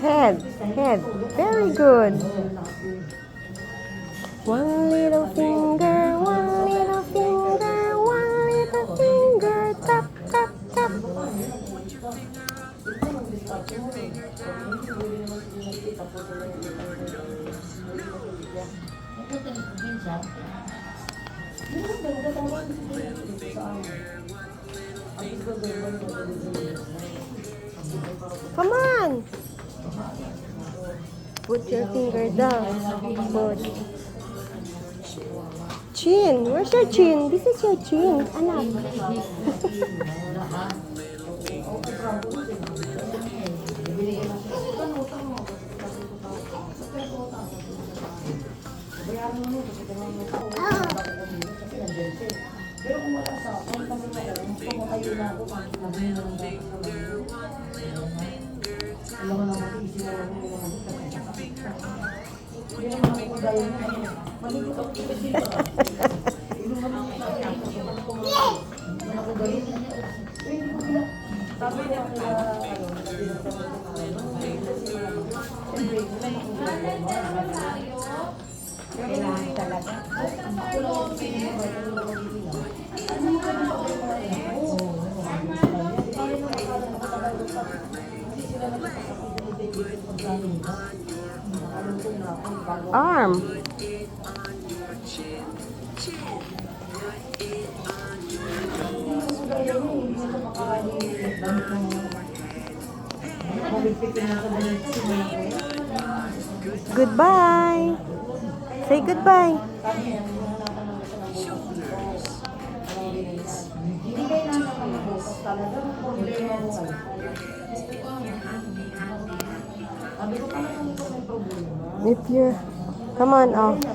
Head, head. Very good. One little finger, one little finger, one little finger, tap, tap, tap. Come on. Put your finger down. Good. Chin. Where's your chin? This is your chin. Anak. Pero kung wala sa akin, kami kumakayo na ako, alam mo naman, isip mo naman yung hindi naman ako gaya na maligot ako dito dito. Hindi naman ako gaya na ako gaya na sabi niya kaya kailangan talaga. Arm. Goodbye. Say goodbye. If you're, come on, oh.